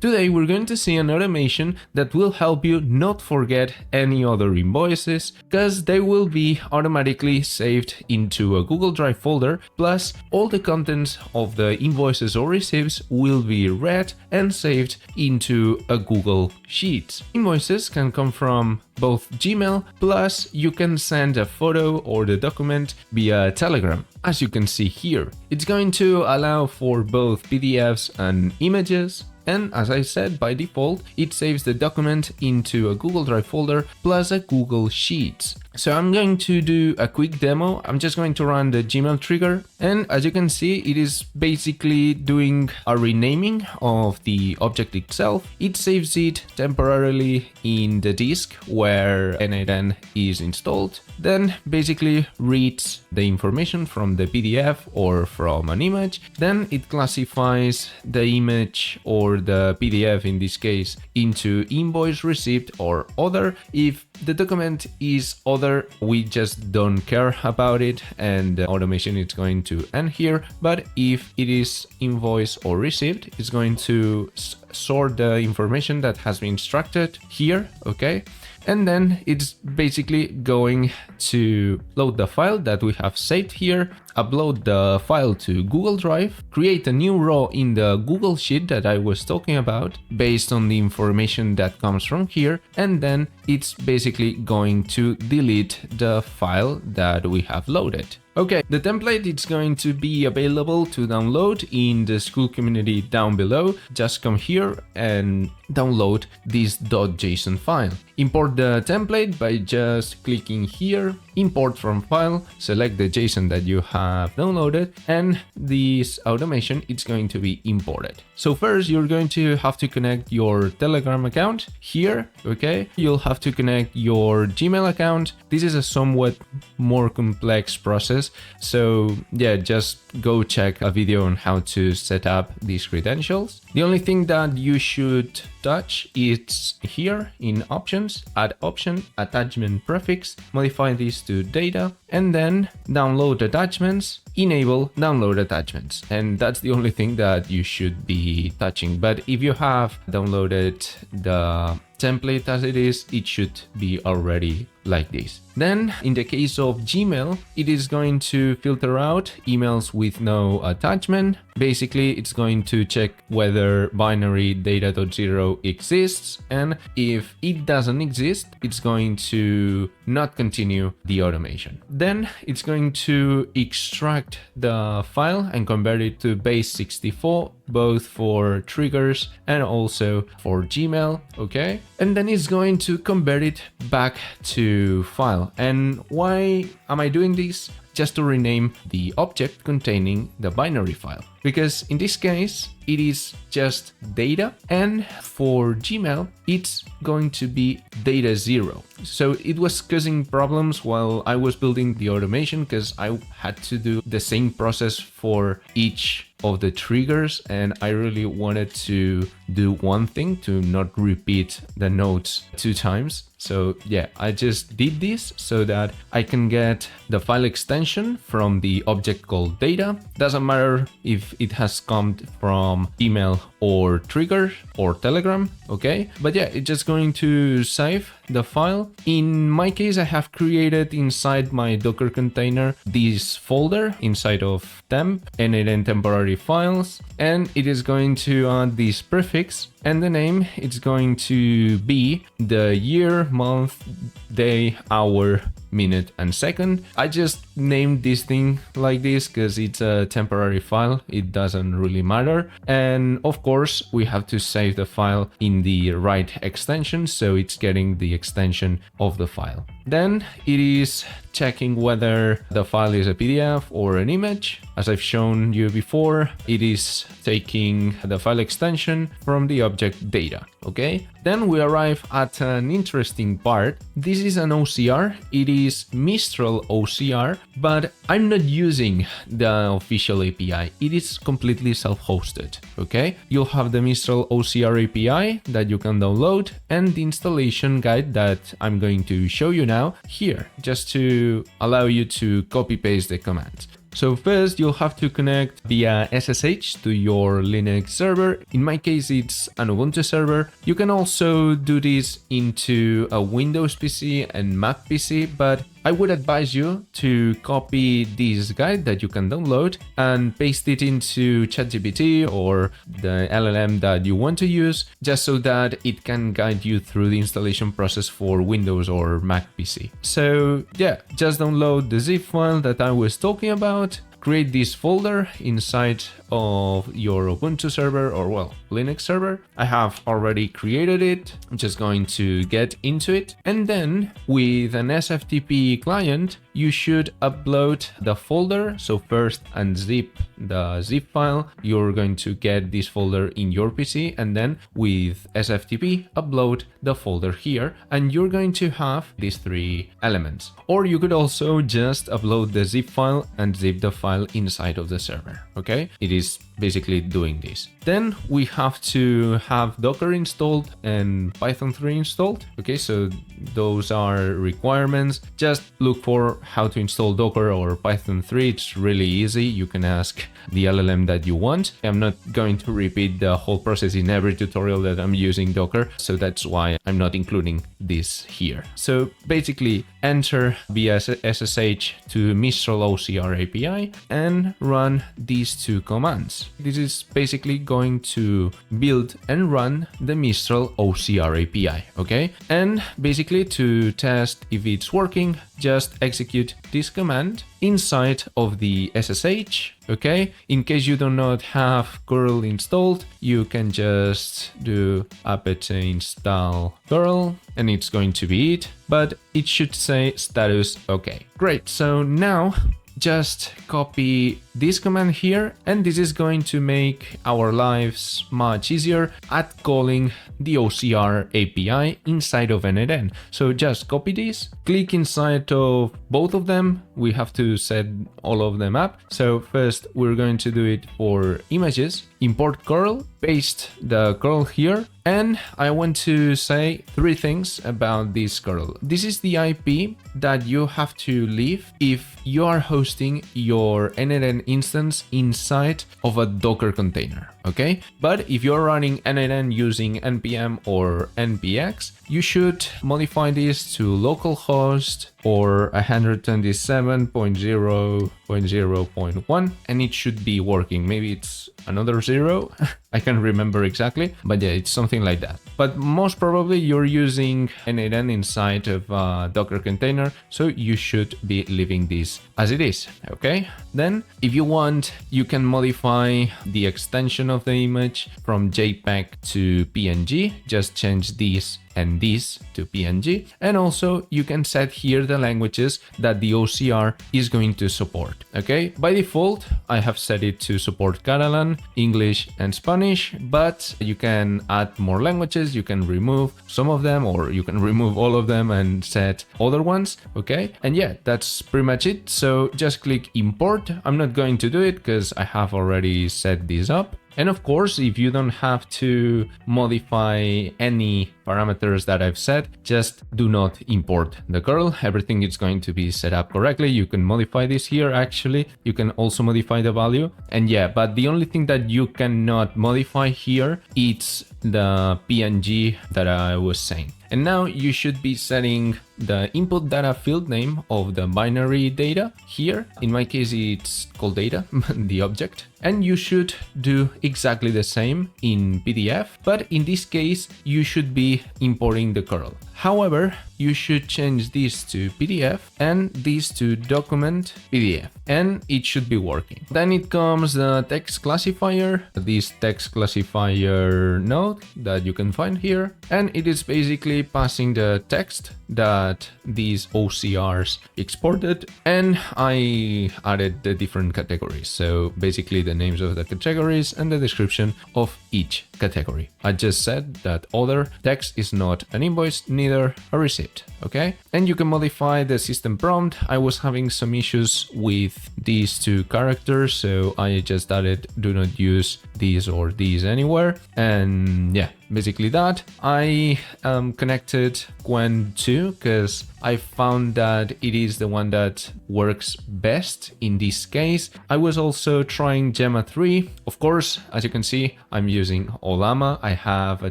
Today we're going to see an automation that will help you not forget any other invoices, because they will be automatically saved into a Google Drive folder, plus all the contents of the invoices or receipts will be read and saved into a Google Sheets. Invoices can come from both Gmail, plus you can send a photo or the document via Telegram, as you can see here. It's going to allow for both PDFs and images, and as I said, by default, it saves the document into a Google Drive folder plus a Google Sheets. So I'm going to do a quick demo. I'm just going to run the Gmail trigger, and as you can see, it is basically doing a renaming of the object itself. It saves it temporarily in the disk where n8n is installed, then basically reads the information from the PDF or from an image, then it classifies the image or the PDF in this case into invoice, receipt or other. If the document is other, we just don't care about it and the automation is going to end here. But if it is invoice or receipt, it's going to sort the information that has been extracted here, okay? And then it's basically going to load the file that we have saved here, upload the file to Google Drive, create a new row in the Google Sheet that I was talking about based on the information that comes from here, and then it's basically going to delete the file that we have loaded. Okay, the template is going to be available to download in the school community down below. Just come here and download this .json file. Import the template by just clicking here, import from file, select the JSON that you have downloaded, and this automation is going to be imported. So first you're going to have to connect your Telegram account here, okay? You'll have to connect your Gmail account. This is a somewhat more complex process. So yeah, just go check a video on how to set up these credentials. The only thing that you should touch is here in options, add option, attachment prefix, modify this to data, and then download attachments, enable download attachments. And that's the only thing that you should be touching. But if you have downloaded the template as it is, it should be already like this. Then in the case of Gmail, it is going to filter out emails with no attachment. Basically, it's going to check whether binary data.0 exists, and if it doesn't exist, it's going to not continue the automation. Then it's going to extract the file and convert it to base64, both for triggers and also for Gmail, okay? And then it's going to convert it back to file. And why am I doing this? Just to rename the object containing the binary file, because in this case it is just data, and for Gmail it's going to be data0. So it was causing problems while I was building the automation, because I had to do the same process for each of the triggers, and I really wanted to do one thing to not repeat the notes 2 times. So yeah, I just did this so that I can get the file extension from the object called data. Doesn't matter if it has come from email or trigger or Telegram, okay? But yeah, it's just going to save the file. In my case, I have created inside my Docker container this folder inside of temp, n8n temporary files, and it is going to add this prefix, and the name it's going to be the year, month, day, hour, minute and second. I just named this thing like this because it's a temporary file. It doesn't really matter. And of course, we have to save the file in the right extension, so it's getting the extension of the file. Then it is checking whether the file is a PDF or an image. As I've shown you before, it is taking the file extension from the object data, okay? Then we arrive at an interesting part. This is an OCR. It is Mistral OCR, but I'm not using the official API. It is completely self-hosted, okay? You'll have the Mistral OCR API that you can download and the installation guide that I'm going to show you now here, just to allow you to copy paste the commands. So first you'll have to connect via SSH to your Linux server. In my case, it's an Ubuntu server. You can also do this into a Windows PC and Mac PC, but I would advise you to copy this guide that you can download and paste it into ChatGPT or the LLM that you want to use, just so that it can guide you through the installation process for Windows or Mac PC. So yeah, just download the zip file that I was talking about. Create this folder inside of your Ubuntu server or, well, Linux server. I have already created it. I'm just going to get into it. And then with an SFTP client, you should upload the folder. So first unzip the zip file. You're going to get this folder in your PC, and then with SFTP, upload the folder here, and you're going to have these three elements. Or you could also just upload the zip file and zip the file inside of the server. Okay, it is basically doing this. Then we have to have Docker installed and Python 3 installed. Okay, so those are requirements. Just look for how to install Docker or Python 3. It's really easy. You can ask the LLM that you want. I'm not going to repeat the whole process in every tutorial that I'm using Docker, so that's why I'm not including this here. So basically enter via SSH to Mistral OCR API and run these two commands. This is basically going to build and run the Mistral OCR API, okay? And basically to test if it's working, just execute this command inside of the SSH, okay? In case you do not have curl installed, you can just do apt install curl and it's going to be it, but it should say status okay. Great, so now just copy this command here, and this is going to make our lives much easier at calling the OCR API inside of n8n. So just copy this, click inside of both of them. We have to set all of them up. So first we're going to do it for images, import curl, paste the curl here, and I want to say three things about this curl. This is the IP that you have to leave if you are hosting your n8n instance inside of a Docker container, okay? But if you're running n8n using npm or npx, you should modify this to localhost or 127.0.0.1, and it should be working. Maybe it's another zero. I can't remember exactly, but yeah, it's something like that. But most probably you're using n8n inside of a Docker container, so you should be leaving this as it is, okay? Then, if you want, you can modify the extension of the image from JPEG to PNG. Just change this and this to PNG, and also you can set here the languages that the OCR is going to support. Okay, by default I have set it to support Catalan, English and Spanish, but you can add more languages, you can remove some of them, or you can remove all of them and set other ones. Okay, and yeah, that's pretty much it. So just click import. I'm not going to do it because I have already set this up. And of course, if you don't have to modify any parameters that I've set, just do not import the curl. Everything is going to be set up correctly. You can modify this here, actually. You can also modify the value. And yeah, but the only thing that you cannot modify here is the PNG that I was saying. And now you should be setting the input data field name of the binary data here. In my case, it's called data, the object. And you should do exactly the same in PDF, but in this case, you should be importing the curl. However, you should change this to PDF and this to document PDF, and it should be working. Then it comes the text classifier, this text classifier node that you can find here, and it is basically passing the text that these OCRs exported, and I added the different categories. So basically the names of the categories and the description of each category. I just said that other text is not an invoice, neither a receipt, okay? And you can modify the system prompt. I was having some issues with these two characters, so I just added do not use these or these anywhere. And yeah, basically that. I connected Qwen 2 because I found that it is the one that works best in this case. I was also trying Gemma 3. Of course, as you can see, I'm using Olama. I have a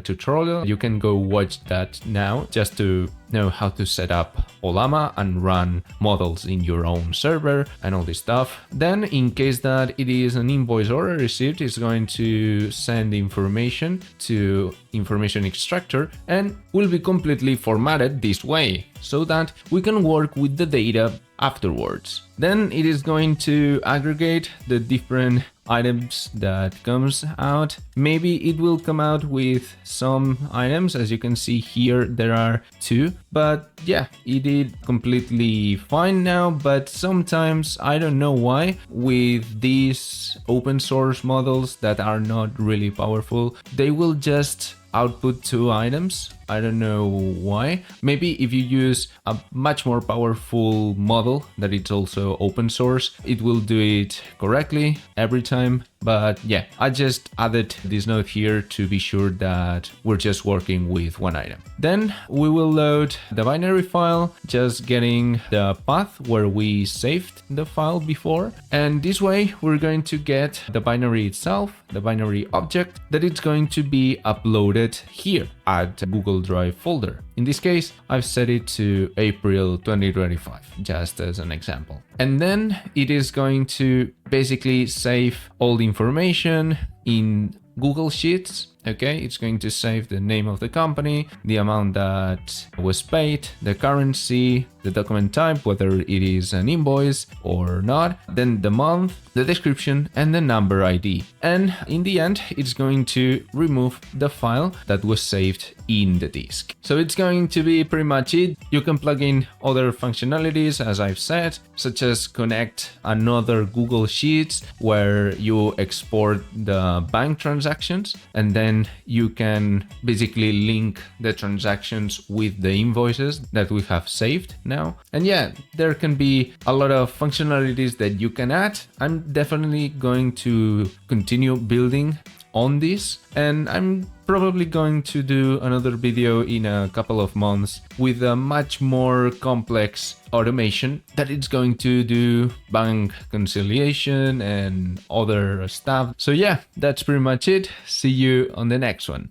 tutorial. You can go watch that now just to know how to set up Olama and run models in your own server and all this stuff. Then in case that it is an invoice order received, it's going to send information to information extractor and will be completely formatted this way so that we can work with the data afterwards. Then it is going to aggregate the different items that comes out. Maybe it will come out with some items. As you can see here, there are 2, but yeah, it did completely fine now. But sometimes, I don't know why, with these open source models that are not really powerful, they will just output 2 items. I don't know why. Maybe if you use a much more powerful model that it's also open source, it will do it correctly every time. But yeah, I just added this note here to be sure that we're just working with 1 item. Then we will load the binary file, just getting the path where we saved the file before. And this way we're going to get the binary itself, the binary object that it's going to be uploaded here at Google Drive folder. In this case, I've set it to April 2025, just as an example. And then it is going to basically save all the information in Google Sheets. Okay, it's going to save the name of the company, the amount that was paid, the currency, the document type, whether it is an invoice or not, then the month, the description, and the number ID. And in the end, it's going to remove the file that was saved in the disk. So it's going to be pretty much it. You can plug in other functionalities, as I've said, such as connect another Google Sheets where you export the bank transactions, and then you can basically link the transactions with the invoices that we have saved now. And yeah, there can be a lot of functionalities that you can add. I'm definitely going to continue building on this, and I'm probably going to do another video in a couple of months with a much more complex automation that it's going to do bank conciliation and other stuff. So yeah, that's pretty much it. See you on the next one.